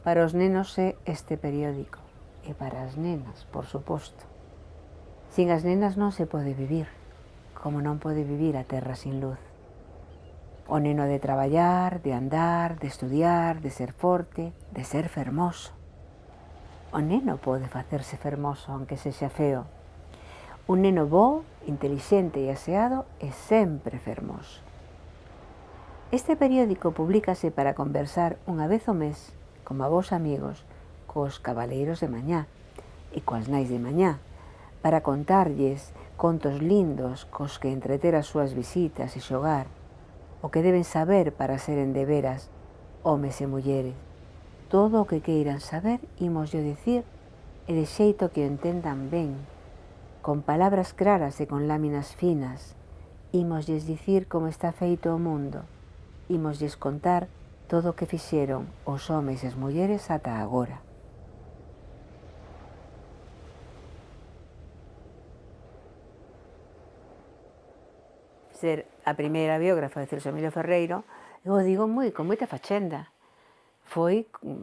Para os nenos é este periódico, e para as nenas, por suposto. Sin as nenas non se pode vivir, como non pode vivir a terra sin luz. O neno de traballar, de andar, de estudiar, de ser forte, de ser fermoso. O neno pode facerse fermoso, aunque sexa feo. Un neno bo, intelixente e aseado é sempre fermoso. Este periódico publícase para conversar unha vez ao mes, como a vos amigos, cos cabaleiros de mañá e coas nais de mañá, para contarlles contos lindos cos que entreter as súas visitas e xogar, o que deben saber para seren de veras homes e mulleres. Todo o que queiran saber imoslle dicir e de xeito que o entendan ben, con palabras claras e con láminas finas. Imosles dicir como está feito o mundo. Imosles contar todo o que fixeron os homes e as mulleres ata agora. Ser a primeira biógrafa de Celso Emilio Ferreiro, eu o digo con moita fachenda.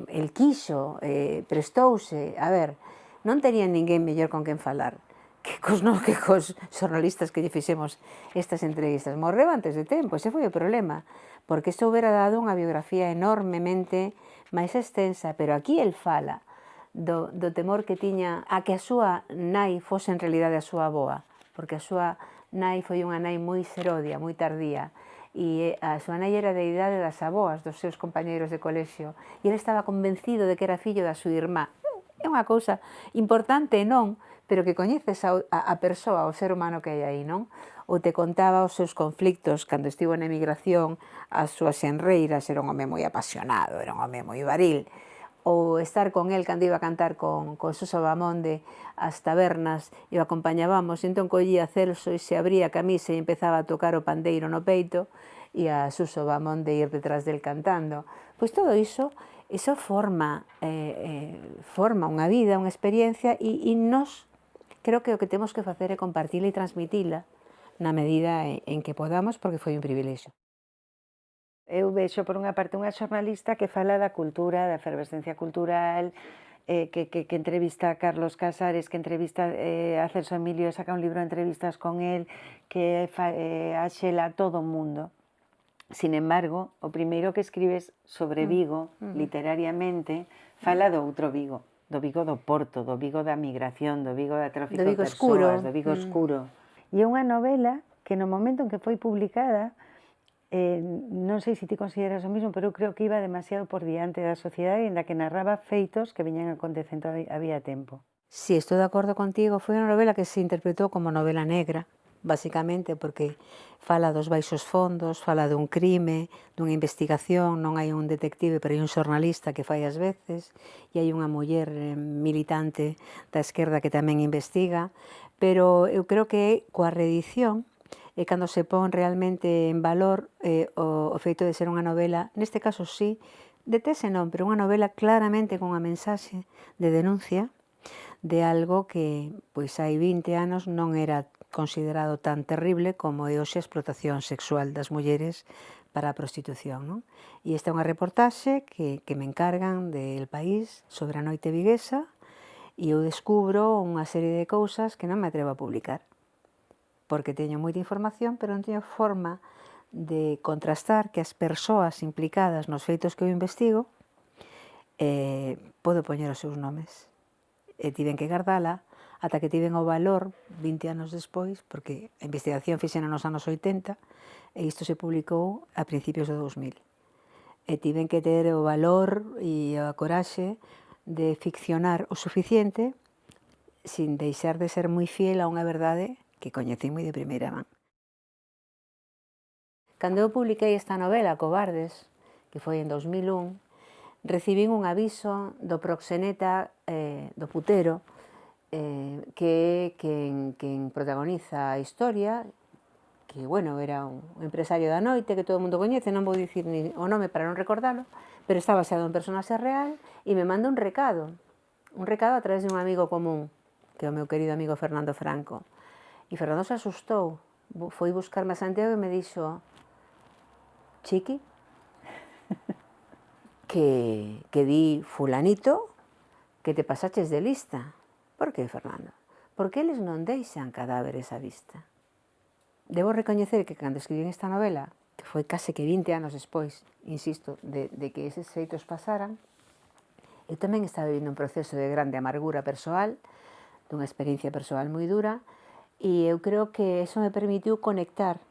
El quixo, prestouse, a ver, non tenía ninguén mellor con quen falar que cos xornalistas que lle fixemos estas entrevistas. Morreu antes de tempo, ese foi o problema, porque isto houbera dado unha biografía enormemente máis extensa, pero aquí el fala do temor que tiña a que a súa nai fose en realidade a súa avoa, porque a súa nai foi unha nai moi serodia, moi tardía, e a súa nai era da idade das avoas dos seus compañeiros de colexio, e ele estaba convencido de que era fillo da súa irmá. É unha cousa importante, non? Pero que coñeces a persoa, o ser humano que hai aí, non? Ou te contaba os seus conflictos cando estivo na emigración, as súas xenreiras, era un home moi apasionado, era un home moi varil, ou estar con el cando iba a cantar con Suso Bamonde ás tabernas e o acompañábamos, entón collía Celso e se abría a camisa e empezaba a tocar o pandeiro no peito e a Suso Bamonde ir detrás del cantando. Pois todo iso forma unha vida, unha experiencia e nós creo que o que temos que facer é compartila e transmitila na medida en que podamos, porque foi un privilexio. Eu vexo, por unha parte, unha xornalista que fala da cultura, da efervescencia cultural, que entrevista a Carlos Casares, que entrevista a Celso Emilio, saca un libro de entrevistas con él, que axela a todo o mundo. Sin embargo, o primeiro que escribes sobre Vigo, literariamente, fala do outro Vigo, do Vigo do Porto, do Vigo da migración, do Vigo da tráfico de persoas, do Vigo escuro. E é unha novela que no momento en que foi publicada, non sei se ti consideras o mismo, pero eu creo que iba demasiado por diante da sociedade, en da que narraba feitos que viñan acontecendo había tempo. Si, estou de acordo contigo, foi unha novela que se interpretou como novela negra, basicamente porque fala dos baixos fondos, fala dun crime, dunha investigación, non hai un detective, pero hai un xornalista que fai as veces, e hai unha muller militante da esquerda que tamén investiga, pero eu creo que coa reedición é cando se pon realmente en valor o feito de ser unha novela, neste caso sí, de tese non, pero unha novela claramente con unha mensaxe de denuncia de algo que pois hai 20 anos non era considerado tan terrible como é hoxe a explotación sexual das mulleres para a prostitución, non? E esta é unha reportaxe que me encargan del País sobre a noite viguesa e eu descubro unha serie de cousas que non me atrevo a publicar, porque teño moita información, pero non teño forma de contrastar que as persoas implicadas nos feitos que eu investigo podo poñer os seus nomes. E tiven que guardala ata que tiven o valor 20 anos despois, porque a investigación fixena nos anos 80 e isto se publicou a principios do 2000. E tiven que ter o valor e a coraxe de ficcionar o suficiente sin deixar de ser moi fiel a unha verdade que coñecí moi de primeira man. Cando eu publiquei esta novela, Cobardes, que foi en 2001, recibín un aviso do proxeneta do putero, que é quen protagoniza a historia, que, bueno, era un empresario da noite que todo o mundo coñece, non vou dicir ni o nome para non recordalo, pero está baseado en personaxe real e me manda un recado a través de un amigo común, que é o meu querido amigo Fernando Franco. E Fernando se asustou, foi buscarme a Santiago e me dixo: Chiqui, que di fulanito que te pasaches de lista. Por que, Fernando? Porque eles non deixan cadáveres á vista. Debo recoñecer que cando escribín esta novela, que foi case que 20 anos despois, insisto, de que eses feitos pasaran, eu tamén estaba vivindo un proceso de grande amargura persoal, dunha experiencia persoal moi dura, e eu creo que eso me permitiu conectar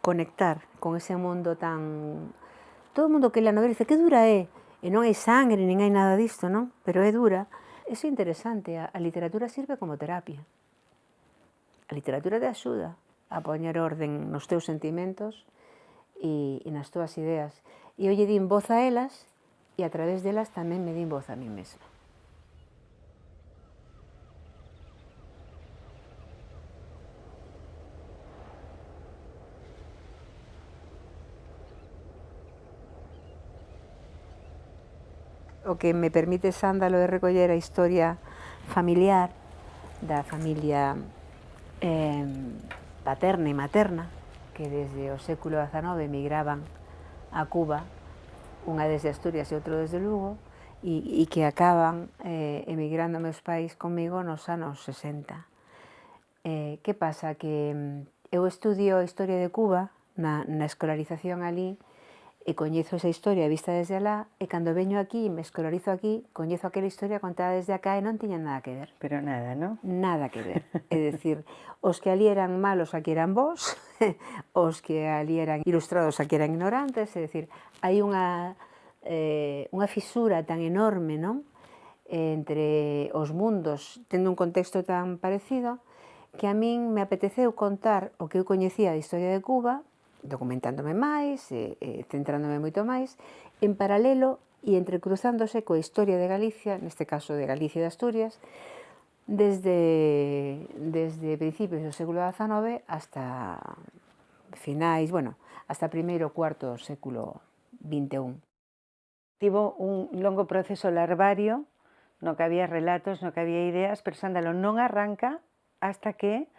con ese mundo tan... Todo o mundo que lê a novela dice que dura é, e non hai sangre, nin hai nada disto, non? Pero é dura. Eso é interesante, a literatura sirve como terapia. A literatura te axuda a poñer orden nos teus sentimentos e nas túas ideas. E eu lle din voz a elas e a través delas tamén me din voz a mí mesma. O que me permite Sándalo é recoller a historia familiar da familia paterna e materna que desde o século XIX emigraban a Cuba, unha desde Asturias e outro desde Lugo, e que acaban emigrando meus pais comigo nos anos 60. Que pasa? Que eu estudio a historia de Cuba na escolarización ali e coñezo esa historia vista desde alá, e cando veño aquí, me escolarizo aquí, coñezo aquela historia contada desde acá e non tiña nada que ver. Pero nada, non? Nada que ver. É dicir, os que ali eran malos aquí eran vós, os que ali eran ilustrados aquí eran ignorantes, é dicir, hai unha fisura tan enorme, non? Entre os mundos, tendo un contexto tan parecido, que a min me apeteceu contar o que eu coñecía da historia de Cuba, documentándome máis, centrándome moito máis, en paralelo e entrecruzándose coa historia de Galicia, neste caso de Galicia e de Asturias, desde principios do século XIX hasta finais, bueno, hasta primeiro cuarto do século XXI. Tivo un longo proceso larvario, no que había relatos, no que había ideas, pero Sándalo non arranca hasta que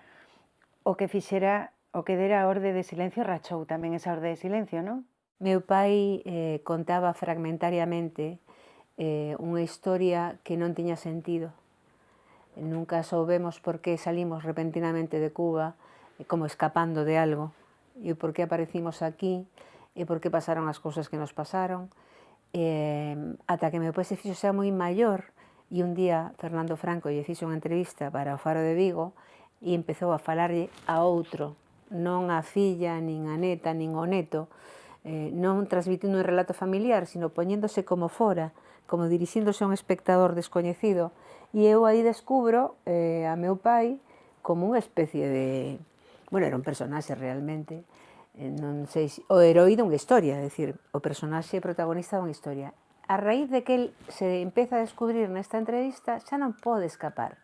o que fixera, o que dera a orde de silencio rachou tamén esa orde de silencio, non? Meu pai contaba fragmentariamente unha historia que non tiña sentido. Nunca soubemos por que salimos repentinamente de Cuba, como escapando de algo, e por que aparecimos aquí, e por que pasaron as cousas que nos pasaron, ata que meu pai se fixo xa moi maior, e un día Fernando Franco lle fixo unha entrevista para o Faro de Vigo e empezou a falarlle a outro, non a filla, nin a neta, nin o neto, non transmitindo un relato familiar, sino poñéndose como fora, como dirixíndose a un espectador descoñecido. E eu aí descubro a meu pai como unha especie de... Bueno, era un personaxe realmente, non sei se... o heroí dunha historia, é dicir, o personaxe protagonista dunha historia. A raíz de que el se empeza a descubrir nesta entrevista, xa non pode escapar.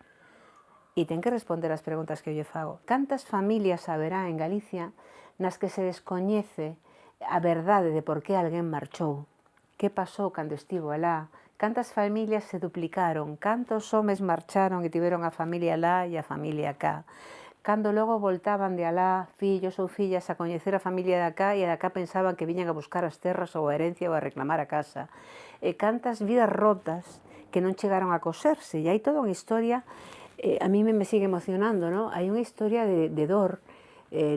E ten que responder as preguntas que eu lle fago. Cantas familias haberá en Galicia nas que se descoñece a verdade de por que alguén marchou? Que pasou cando estivo alá? Cantas familias se duplicaron? Cantos homes marcharon e tiveron a familia alá e a familia acá? Cando logo voltaban de alá, fillos ou fillas, a coñecer a familia de acá e de acá pensaban que viñan a buscar as terras ou a herencia ou a reclamar a casa. E cantas vidas rotas que non chegaron a coserse. E hai toda unha historia, a mí me sigue emocionando, ¿no? Hai unha historia de dor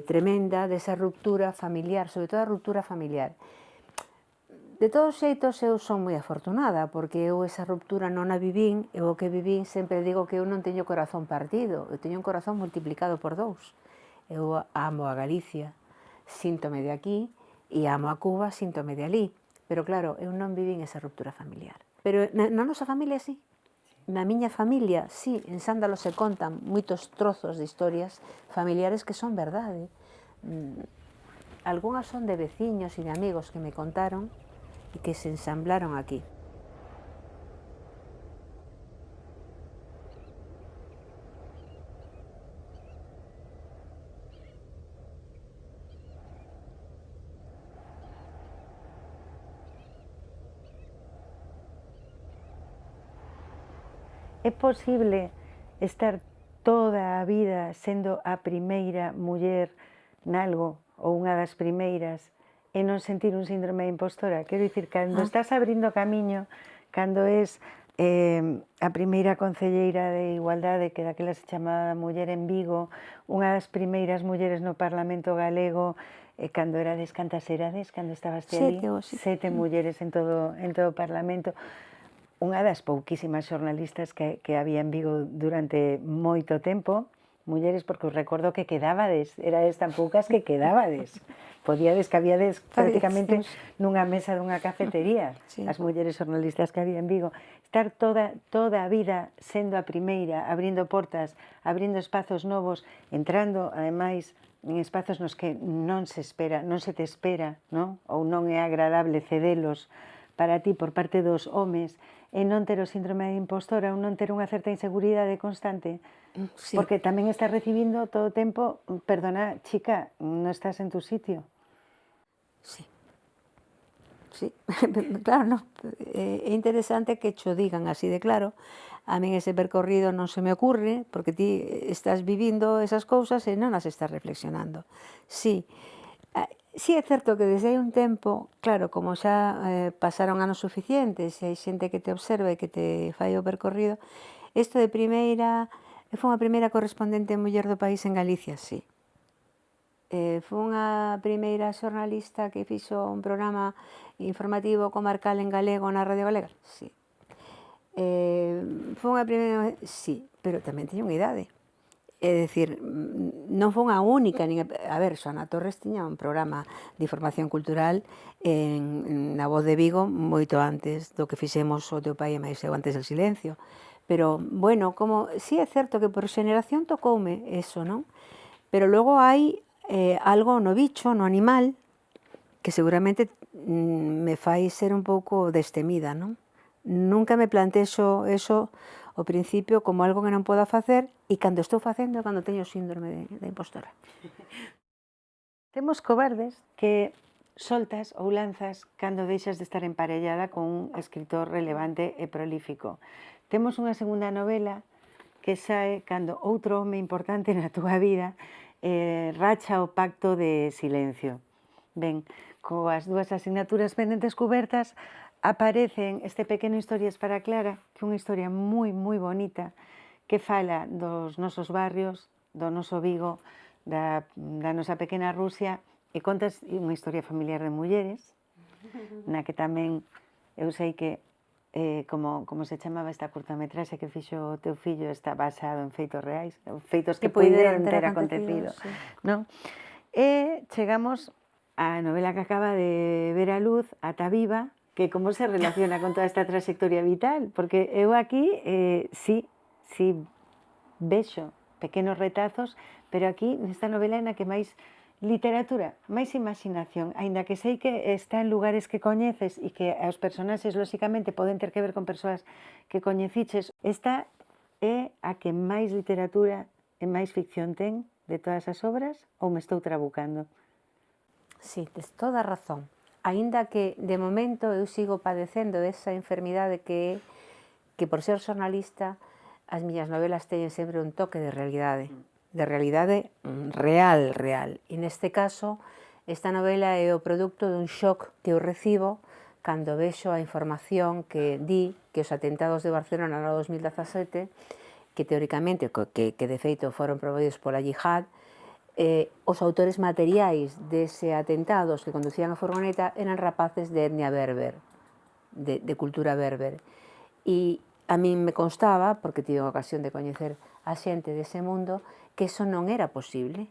tremenda desa ruptura familiar, sobre todo a ruptura familiar. De todos xeitos, eu son moi afortunada, porque eu esa ruptura non a vivín, e o que vivín sempre digo que eu non teño corazón partido, eu teño un corazón multiplicado por 2. Eu amo a Galicia, síntome de aquí, e amo a Cuba, síntome de alí. Pero claro, eu non vivín esa ruptura familiar. Pero na nosa familia sí. Na miña familia, sí, en Sándalo se contan moitos trozos de historias familiares que son verdade. Algúnas son de veciños e de amigos que me contaron e que se ensamblaron aquí. É posible estar toda a vida sendo a primeira muller nalgo ou unha das primeiras e non sentir un síndrome de impostora. Quero dicir, cando estás abrindo camiño, cando es a primeira concelleira de Igualdade, que daquela se chamaba Muller en Vigo, unha das primeiras mulleres no Parlamento galego, cando erades, cantas erades, cando estabas ali? 7 mulleres en todo o Parlamento. Unha das pouquísimas xornalistas que había en Vigo durante moito tempo, mulleres, porque os recordo que quedabades, erades tan poucas que quedabades. Podíades, cabíades prácticamente nunha mesa dunha cafetería, as mulleres xornalistas que había en Vigo. Estar toda a vida sendo a primeira, abrindo portas, abrindo espazos novos, entrando, ademais, en espazos nos que non se espera, non se te espera, non? Ou non é agradable cedelos para ti por parte dos homes, e non ter o síndrome de impostora, ou non ter unha certa inseguridade constante, porque tamén estás recibindo todo o tempo, perdona, chica, non estás en tu sitio. Sí. Sí, claro, no. É interesante que cho digan así de claro. A min ese percorrido non se me ocurre, porque ti estás vivindo esas cousas e non as estás reflexionando. Sí, sí é certo que desde hai un tempo, claro, como xa pasaron anos suficientes e hai xente que te observa e que te fai o percorrido, isto de primeira, foi unha primeira correspondente muller do país en Galicia, sí. Foi unha primeira xornalista que fixo un programa informativo comarcal en galego na Radio Galega, sí. Foi unha primeira, sí, pero tamén teño unha idade. É dicir, non foi unha única, a ver, Xoana Torres tiña un programa de información cultural na Voz de Vigo moito antes do que fixemos o teu pai e máis eu antes del silencio. Pero, bueno, como, sí é certo que por xeneración tocoume eso, non? Pero logo hai algo no bicho, no animal, que seguramente me fai ser un pouco destemida, non? Nunca me plantexo eso ao principio como algo que non poda facer, e cando estou facendo é cando teño síndrome de impostora. Temos cobardes que soltas ou lanzas cando deixas de estar emparellada con un escritor relevante e prolífico. Temos unha segunda novela que sae cando outro home importante na túa vida racha o pacto de silencio. Ben, coas dúas asignaturas pendentes cubertas, aparecen este pequeno Historias para Clara, que é unha historia moi bonita, que fala dos nosos barrios, do noso Vigo, da nosa pequena Rusia, e contas unha historia familiar de mulleres, na que tamén eu sei que como se chamaba esta curtametraxe que fixo o teu fillo, está basado en feitos reais, feitos que puideron ter acontecido, non? E chegamos á novela que acaba de ver a luz, Ata Viva, que como se relaciona con toda esta trayectoria vital, porque eu aquí sí vexo pequenos retazos, pero aquí nesta novela na que máis literatura, máis imaginación, aínda que sei que está en lugares que coñeces e que os personaxes, lóxicamente, poden ter que ver con persoas que coñeciches, esta é a que máis literatura e máis ficción ten de todas as obras, ou me estou trabucando? Sí, tes toda a razón. Aínda que, de momento, eu sigo padecendo desa enfermidade que por ser xornalista, as miñas novelas teñen sempre un toque de realidade real. E neste caso, esta novela é o produto dun shock que eu recibo cando vexo a información que di que os atentados de Barcelona no 2017, que teóricamente, que de feito foron promovidos pola Yihad, os autores materiais dese atentados que conducían a furgoneta eran rapaces de etnia berber, de cultura berber. E a min me constaba, porque tive a ocasión de coñecer a xente dese mundo, que eso non era posible,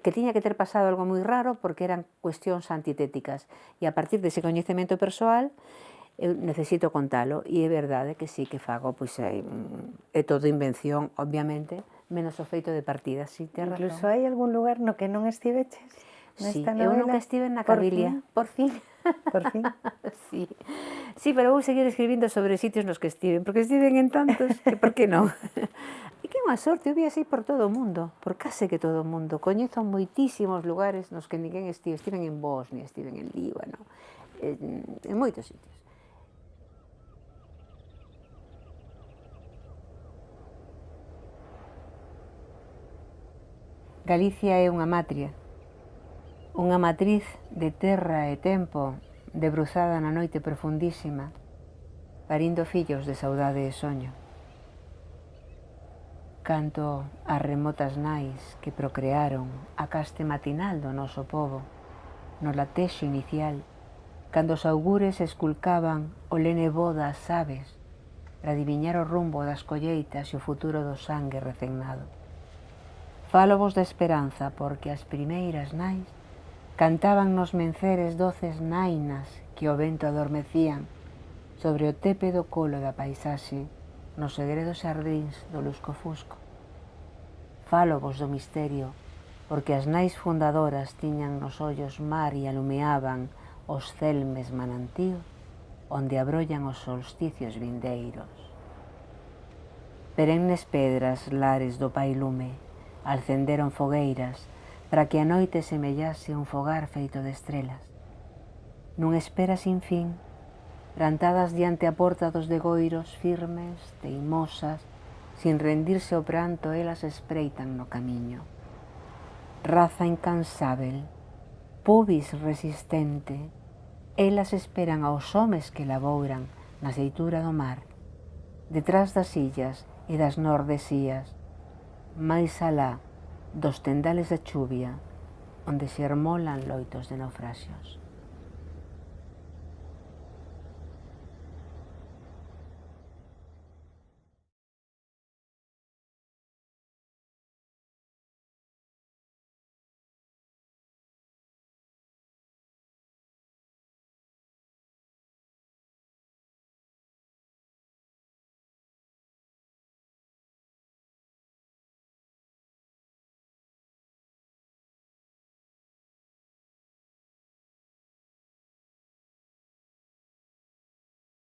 que tiña que ter pasado algo moi raro porque eran cuestións antitéticas. E a partir dese coñecemento persoal, eu necesito contalo, e é verdade que sí que fago, pois é todo invención, obviamente, menos o feito de partida, sí, ten razón. Incluso hai algún lugar no que non estiveches? Sí, eu nunca estive na Cabilia, por fin. Por fin? Sí, pero vou seguir escribindo sobre sitios nos que estiven, porque estiven en tantos, que por que non? E que unha sorte, eu viaxei por todo o mundo, por case que todo o mundo. Coñezo moitísimos lugares nos que ninguén estive. Estiven en Bosnia, estiven en Líbano, en moitos sitios. Galicia é unha matria. unha matriz de terra e tempo debruzada na noite profundísima, parindo fillos de saudade e soño. Canto as remotas nais que procrearon a caste matinal do noso povo, no latexo inicial, cando os augures esculcaban o lene bo das aves para adiviñar o rumbo das colleitas e o futuro do sangue recennado. Fálovos de esperanza porque as primeiras nais cantaban nos menceres doces nainas que o vento adormecían sobre o tépedo colo da paisaxe nos segredos xardíns do lusco-fusco. Fálovos do misterio porque as nais fundadoras tiñan nos ollos mar e alumeaban os celmes manantíos onde abrollan os solsticios vindeiros. Perennes pedras, lares do pai lume, alcenderon fogueiras para que a noite semellase un fogar feito de estrelas. Nun espera sin fin, plantadas diante a porta dos degoiros, firmes, teimosas, sin rendirse ao pranto, elas espreitan no camiño. Raza incansável, pubis resistente, elas esperan aos homes que labouran na seitura do mar, detrás das illas e das nordesías, máis alá dos tendales da chuvia, onde se armolan loitos de naufraxios.